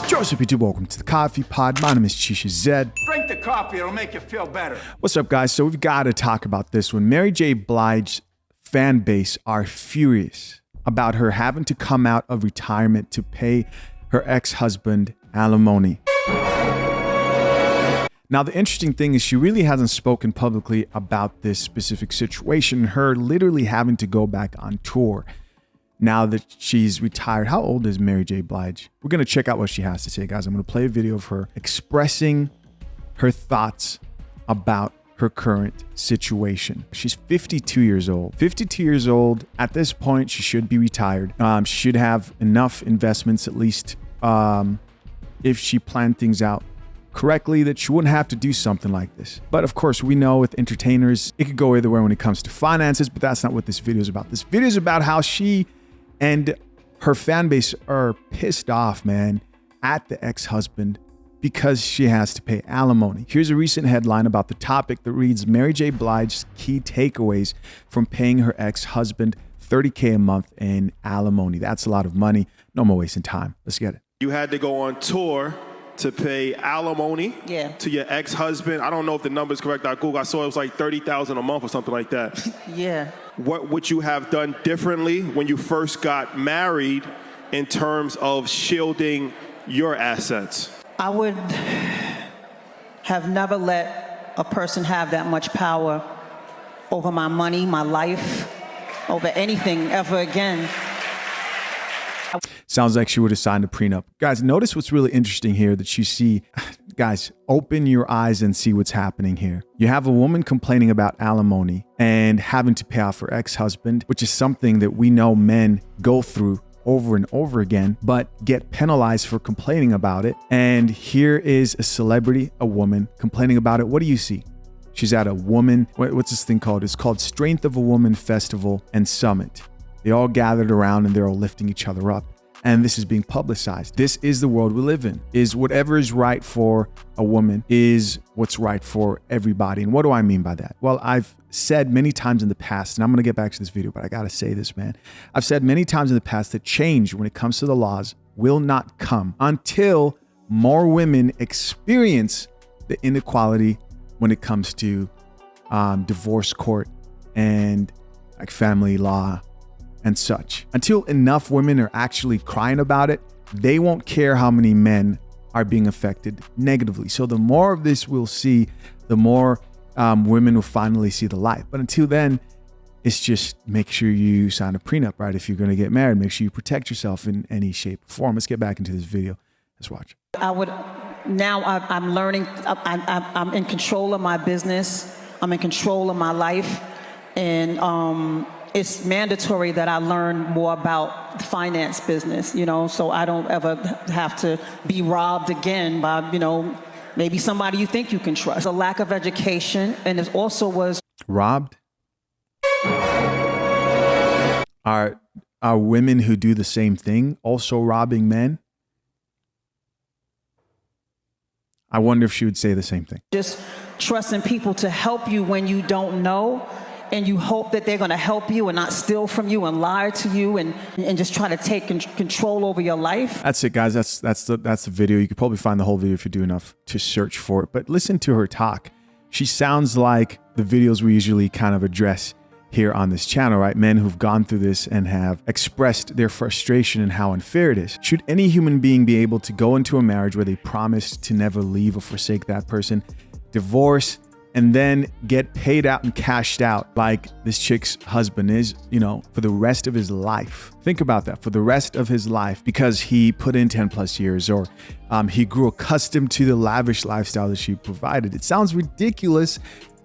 Joseph YouTube, welcome to the Coffee Pod. My name is Chisha Zed. Drink the coffee, it'll make you feel better. What's up, guys? So we've got to talk about this one. Mary J. Blige's fan base are furious about her having to come out of retirement to pay her ex-husband alimony. Now, the interesting thing is she really hasn't spoken publicly about this specific situation, her literally having to go back on tour now that she's retired. How old is Mary J. Blige? We're going to check out what she has to say, guys. I'm going to play a video of her expressing her thoughts about her current situation. She's 52 years old. 52 years old. At this point, she should be retired. She should have enough investments, at least if she planned things out correctly, that she wouldn't have to do something like this. But of course, we know with entertainers, it could go either way when it comes to finances, but that's not what this video is about. This video is about how she and her fan base are pissed off, man, at the ex-husband because she has to pay alimony. Here's a recent headline about the topic that reads, Mary J. Blige's key takeaways from paying her ex-husband $30K a month in alimony. That's a lot of money. No more wasting time. Let's get it. You had to go on tour to pay alimony to your ex-husband. I don't know if the number is correct. I Googled, I saw it was like $30,000 a month or something like that. Yeah. What would you have done differently when you first got married in terms of shielding your assets? I would have never let a person have that much power over my money, my life, over anything ever again. Sounds like she would have signed a prenup. Guys, notice what's really interesting here that you see. Guys, open your eyes and see what's happening here. You have a woman complaining about alimony and having to pay off her ex-husband, which is something that we know men go through over and over again, but get penalized for complaining about it. And here is a celebrity, a woman, complaining about it. What do you see? She's at a woman, what's this thing called? It's called Strength of a Woman Festival and Summit. They all gathered around and they're all lifting each other up. And this is being publicized. This is the world we live in. Is whatever is right for a woman is what's right for everybody. And what do I mean by that? Well, I've said many times in the past, and I'm gonna get back to this video, but I gotta say this, man. I've said many times in the past that change when it comes to the laws will not come until more women experience the inequality when it comes to divorce court and like family law and such. Until enough women are actually crying about it, they won't care how many men are being affected negatively. So the more of this we'll see, the more women will finally see the light. But until then, it's just make sure you sign a prenup, right? If you're gonna get married, make sure you protect yourself in any shape or form. Let's get back into this video. Let's watch. I'm learning, I'm in control of my business. I'm in control of my life. And it's mandatory that I learn more about the finance business, you know, so I don't ever have to be robbed again by, you know, maybe somebody you think you can trust. A lack of education, and it also was robbed. Are women who do the same thing also robbing men? I wonder if she would say the same thing. Just trusting people to help you when you don't know. And you hope that they're going to help you and not steal from you and lie to you and just try to take control over your life. That's it, guys. That's the video. You could probably find the whole video if you do enough to search for it. But listen to her talk. She sounds like the videos we usually kind of address here on this channel, right? Men who've gone through this and have expressed their frustration and how unfair it is. Should any human being be able to go into a marriage where they promise to never leave or forsake that person, divorce, and then get paid out and cashed out like this chick's husband is, you know, for the rest of his life? Think about that, for the rest of his life, because he put in 10 plus years or he grew accustomed to the lavish lifestyle that she provided. It sounds ridiculous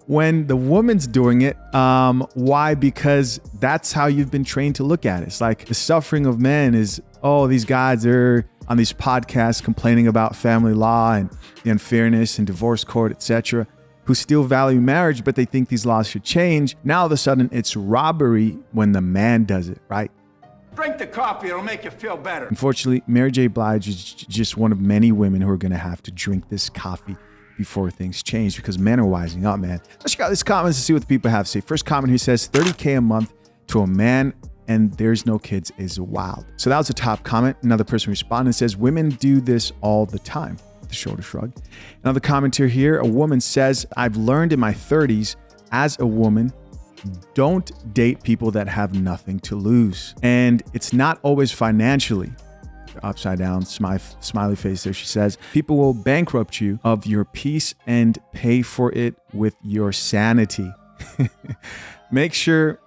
when the woman's doing it. Why? Because that's how you've been trained to look at it. It's like the suffering of men is, oh, these guys are on these podcasts complaining about family law and the unfairness and divorce court, etc., who still value marriage, but they think these laws should change. Now all of a sudden it's robbery when the man does it, right? Drink the coffee, it'll make you feel better. Unfortunately, Mary J. Blige is just one of many women who are gonna have to drink this coffee before things change because men are wising up, man. Let's check out these comments and see what the people have to say. First comment here says, $30K a month to a man and there's no kids is wild. So that was a top comment. Another person responded and says, women do this all the time. The shoulder shrug. Another commenter here, a woman says, I've learned in my 30s as a woman, don't date people that have nothing to lose. And it's not always financially. Upside down smiley face there. She says, people will bankrupt you of your peace and pay for it with your sanity. Make sure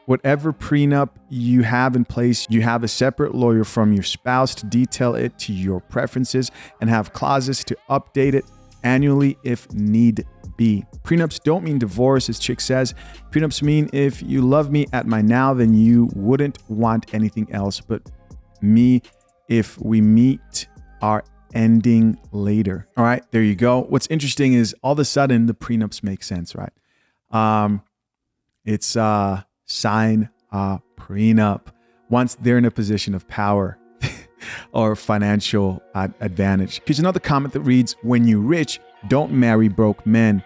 whatever prenup you have in place, you have a separate lawyer from your spouse to detail it to your preferences and have clauses to update it annually if need be. Prenups don't mean divorce, as Chick says. Prenups mean if you love me at my now, then you wouldn't want anything else but me if we meet our ending later. All right, there you go. What's interesting is all of a sudden the prenups make sense, right? It's sign a prenup once they're in a position of power or financial advantage. Here's another comment that reads, when you're rich, don't marry broke men.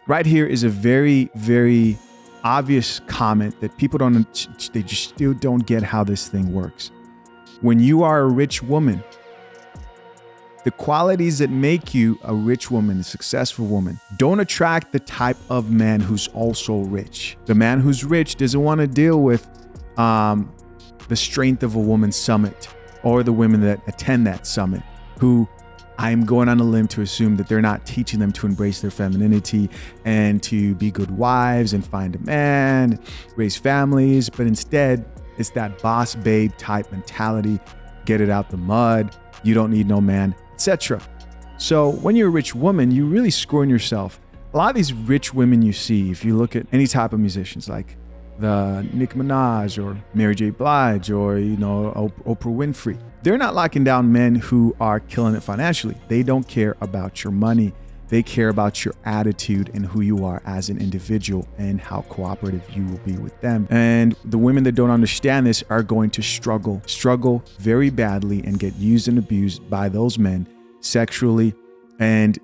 Right here is a very, very obvious comment that people they just still don't get how this thing works. When you are a rich woman, the qualities that make you a rich woman, a successful woman, don't attract the type of man who's also rich. The man who's rich doesn't want to deal with the strength of a woman's summit or the women that attend that summit, who I'm going on a limb to assume that they're not teaching them to embrace their femininity and to be good wives and find a man, raise families, but instead it's that boss babe type mentality, get it out the mud, you don't need no man, etc. So when you're a rich woman, you're really screwing yourself. A lot of these rich women you see, if you look at any type of musicians like the Nicki Minaj or Mary J. Blige or, Oprah Winfrey, they're not locking down men who are killing it financially. They don't care about your money. They care about your attitude and who you are as an individual and how cooperative you will be with them. And the women that don't understand this are going to struggle very badly and get used and abused by those men sexually and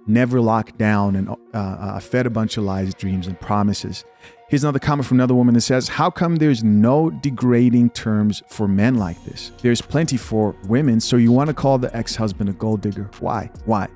never locked down and fed a bunch of lies, dreams, and promises. Here's another comment from another woman that says, how come there's no degrading terms for men like this? There's plenty for women, so you want to call the ex-husband a gold digger. Why?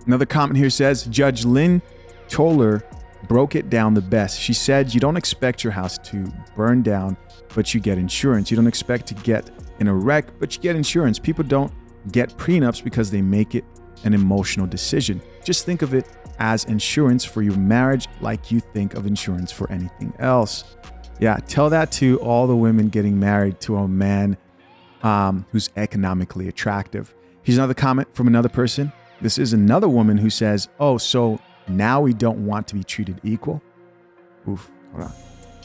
Another comment here says, Judge Lynn Toller broke it down the best. She said, you don't expect your house to burn down, but you get insurance. You don't expect to get in a wreck, but you get insurance. People don't get prenups because they make it an emotional decision. Just think of it as insurance for your marriage like you think of insurance for anything else. Yeah, tell that to all the women getting married to a man who's economically attractive. Here's another comment from another person. This is another woman who says, oh, so now we don't want to be treated equal? Oof, hold on.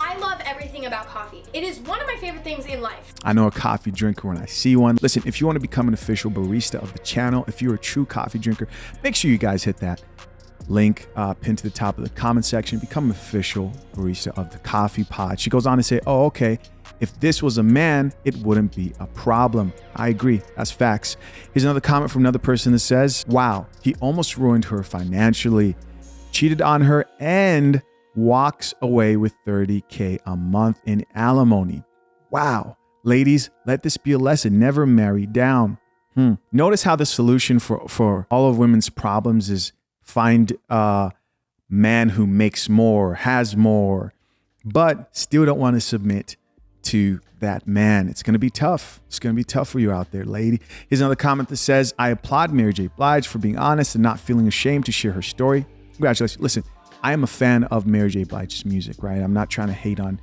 I love everything about coffee. It is one of my favorite things in life. I know a coffee drinker when I see one. Listen, if you want to become an official barista of the channel, if you're a true coffee drinker, make sure you guys hit that link pinned to the top of the comment section. Become an official barista of the coffee pod. She goes on to say, oh, okay, if this was a man, it wouldn't be a problem. I agree. That's facts. Here's another comment from another person that says, wow, he almost ruined her financially, cheated on her, and walks away with $30K a month in alimony. Wow. Ladies, let this be a lesson. Never marry down. Notice how the solution for all of women's problems is find a man who makes more, has more, but still don't want to submit to that man. It's going to be tough. It's going to be tough for you out there, lady. Here's another comment that says, I applaud Mary J. Blige for being honest and not feeling ashamed to share her story. Congratulations. Listen, I am a fan of Mary J. Blige's music, right? I'm not trying to hate on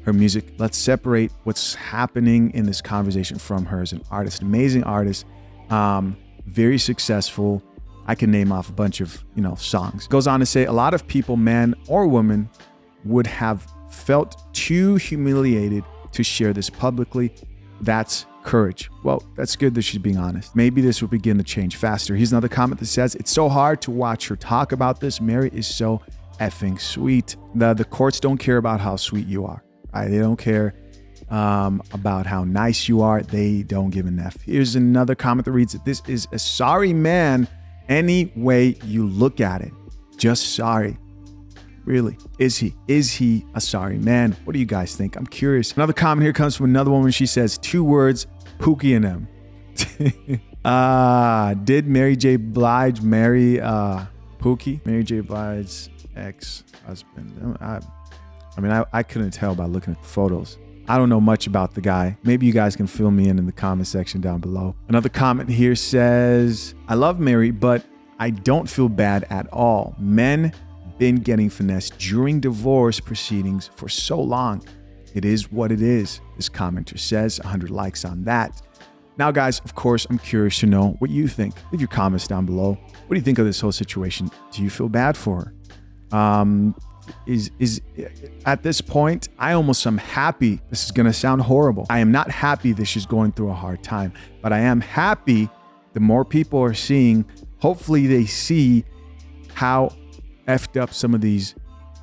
her music. Let's separate what's happening in this conversation from her as an artist. Amazing artist, very successful. I can name off a bunch of, songs. Goes on to say, a lot of people, man or woman, would have felt too humiliated to share this publicly. That's courage. Well, that's good that she's being honest. Maybe this will begin to change faster. Here's another comment that says, it's so hard to watch her talk about this. Mary is so effing sweet. The courts don't care about how sweet you are. Right? They don't care about how nice you are. They don't give an F. Here's another comment that reads that this is a sorry man any way you look at it. Just sorry. Really? Is he? Is he a sorry man? What do you guys think? I'm curious. Another comment here comes from another woman. She says 2 words, Pookie and them. Did Mary J. Blige marry Pookie? Mary J. Blige's ex-husband. I couldn't tell by looking at the photos. I don't know much about the guy. Maybe you guys can fill me in the comment section down below. Another comment here says, I love Mary, but I don't feel bad at all. Men been getting finessed during divorce proceedings for so long. It is what it is. This commenter says 100 likes on that. Now, guys, of course, I'm curious to know what you think. Leave your comments down below. What do you think of this whole situation? Do you feel bad for her? Is at this point, I almost am happy. This is going to sound horrible. I am not happy that she's going through a hard time, but I am happy the more people are seeing, hopefully they see how effed up some of these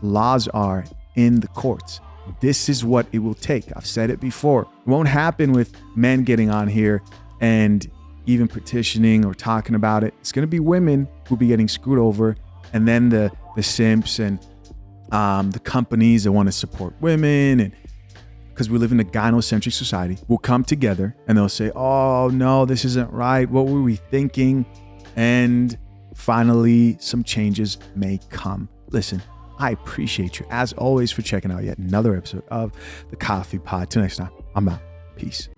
laws are in the courts. This is what it will take. I've said it before. It won't happen with men getting on here and even petitioning or talking about it. It's going to be women who'll be getting screwed over, and then the simps and the companies that want to support women, and because we live in a gynocentric society, will come together and they'll say, oh no, this isn't right. What were we thinking? And finally, some changes may come. Listen, I appreciate you as always for checking out yet another episode of the Coffee Pod. Till next time, I'm out. Peace.